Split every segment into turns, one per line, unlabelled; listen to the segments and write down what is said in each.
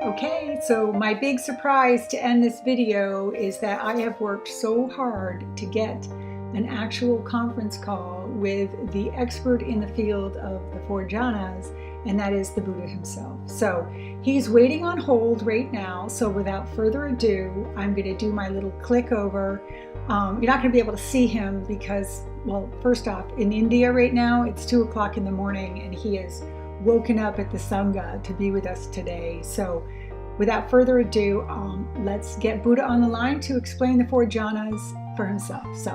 Okay, so my big surprise to end this video is that I have worked so hard to get an actual conference call with the expert in the field of the four jhanas, and that is the Buddha himself. So he's waiting on hold right now. So without further ado, I'm going to do my little click over. You're not going to be able to see him because, well, first off, in India right now, it's 2 o'clock in the morning and he is woken up at the Sangha to be with us today. So without further ado, let's get Buddha on the line to explain the four jhanas for himself. So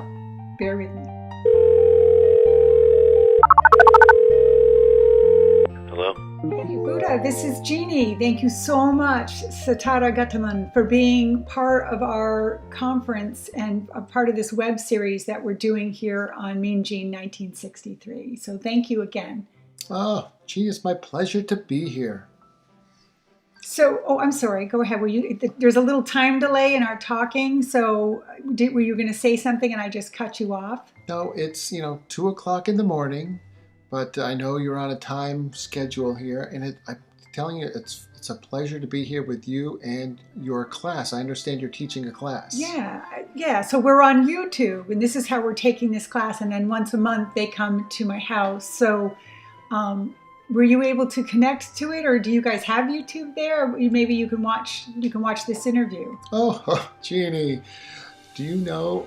bear with me.
Hello?
Hey Buddha, this is Jeannie. Thank you so much, Satire Gataman, for being part of our conference and a part of this web series that we're doing here on Mean Gene 1963. So thank you again.
Oh, gee, it's my pleasure to be here.
So, I'm sorry, go ahead. There's a little time delay in our talking, so were you going to say something and I just cut you off?
No, it's, 2 o'clock in the morning, but I know you're on a time schedule here, and I'm telling you, it's a pleasure to be here with you and your class. I understand you're teaching a class.
Yeah. So we're on YouTube, and this is how we're taking this class, and then once a month they come to my house. So, were you able to connect to it, or do you guys have YouTube there? Or maybe you can watch this interview.
Oh, Jeannie, do you know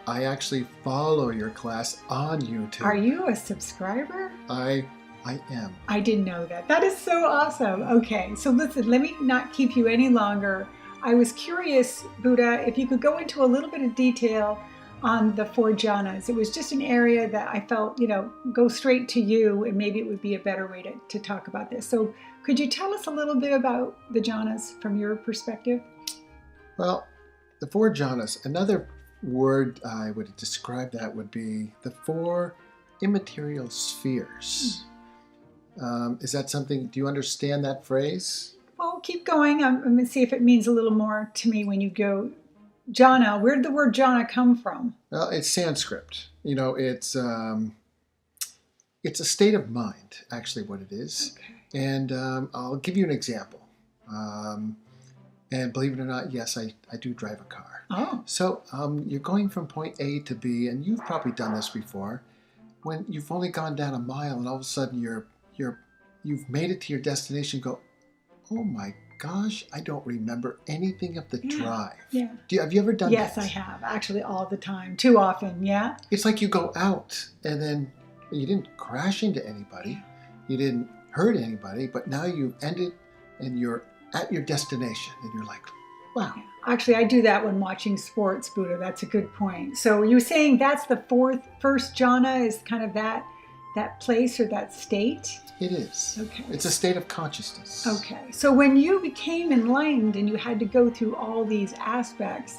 I actually follow your class on YouTube?
Are you a subscriber?
I am.
I didn't know that. That is so awesome. Okay, so listen, let me not keep you any longer. I was curious, Buddha, if you could go into a little bit of detail on the four jhanas. It was just an area that I felt, go straight to you, and maybe it would be a better way to talk about this. So could you tell us a little bit about the jhanas from your perspective?
Well, the four jhanas, another word I would describe that would be the four immaterial spheres. Is that something, do you understand that phrase?
Well, keep going. I'm going to see if it means a little more to me when you go. Jhana, where did the word jhana come from?
Well, it's Sanskrit. It's a state of mind, actually, what it is.
Okay.
And I'll give you an example. And believe it or not, yes, I do drive a car.
Oh.
So you're going from point A to B, and you've probably done this before, when you've only gone down a mile, and all of a sudden you've made it to your destination. Go, oh my gosh, I don't remember anything of the drive.
Yeah.
Have you ever done that?
Yes, I have. Actually, all the time. Too often, yeah.
It's like you go out and then you didn't crash into anybody. You didn't hurt anybody, but now you've ended and you're at your destination and you're like, wow.
Yeah. Actually, I do that when watching sports, Buddha. That's a good point. So you're saying that's the first jhana is kind of that place or that state?
It is.
Okay.
It's a state of consciousness.
Okay. So when you became enlightened and you had to go through all these aspects,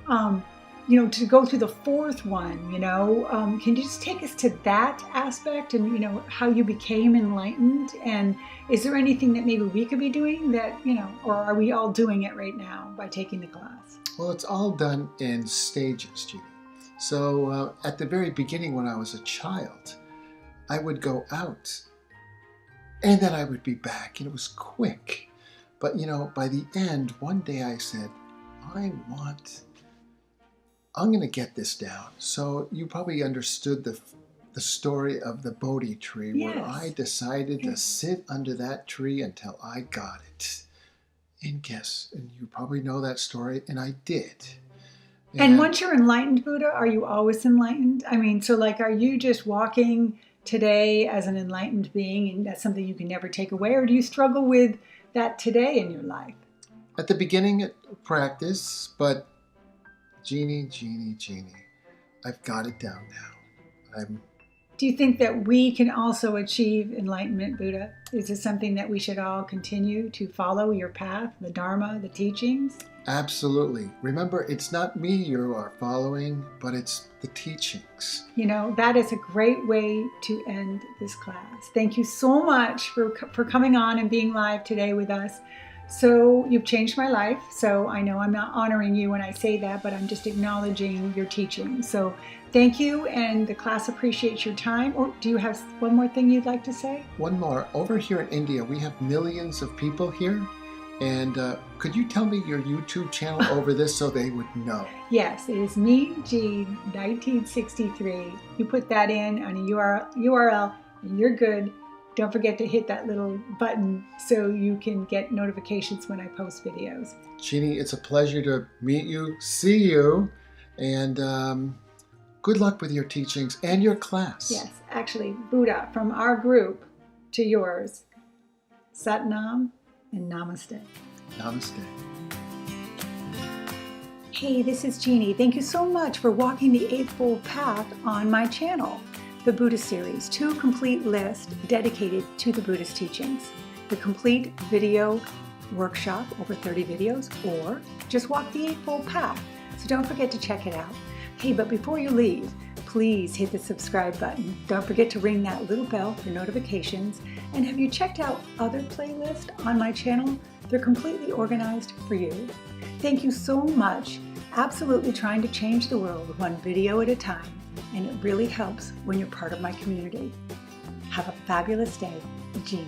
to go through the fourth one, can you just take us to that aspect and, how you became enlightened? And is there anything that maybe we could be doing that, or are we all doing it right now by taking the class?
Well, it's all done in stages, Jeannie. So at the very beginning when I was a child, I would go out and then I would be back, and it was quick. But, by the end, one day I said, I'm going to get this down. So you probably understood the story of the Bodhi tree,
yes.
where I decided to sit under that tree until I got it. And you probably know that story, and I did.
And once you're enlightened, Buddha, are you always enlightened? I mean, so are you just walking today as an enlightened being, and that's something you can never take away, or do you struggle with that today in your life?
At the beginning practice, but Jeannie, I've got it down now.
Do you think that we can also achieve enlightenment, Buddha? Is it something that we should all continue to follow your path, the Dharma, the teachings?
Absolutely. Remember, it's not me you are following, but it's the teachings.
That is a great way to end this class. Thank you so much for coming on and being live today with us. So you've changed my life. So I know I'm not honoring you when I say that, but I'm just acknowledging your teaching. So thank you, and the class appreciates your time. Or do you have one more thing you'd like to say?
One more. Over here in India, we have millions of people here. And could you tell me your YouTube channel over this so they would know?
Yes, it is me, Jean, 1963. You put that in on a URL and you're good. Don't forget to hit that little button so you can get notifications when I post videos.
Jeannie, it's a pleasure to meet you, see you, and good luck with your teachings and your class.
Yes, actually, Buddha, from our group to yours, Satnam and Namaste.
Namaste.
Hey, this is Jeannie. Thank you so much for walking the Eightfold Path on my channel, the Buddha series, 2 complete lists dedicated to the Buddhist teachings. The complete video workshop, over 30 videos, or just walk the Eightfold Path. So don't forget to check it out. Hey, but before you leave, please hit the subscribe button. Don't forget to ring that little bell for notifications. And have you checked out other playlists on my channel? They're completely organized for you. Thank you so much. Absolutely trying to change the world one video at a time. And it really helps when you're part of my community. Have a fabulous day, Jeannie.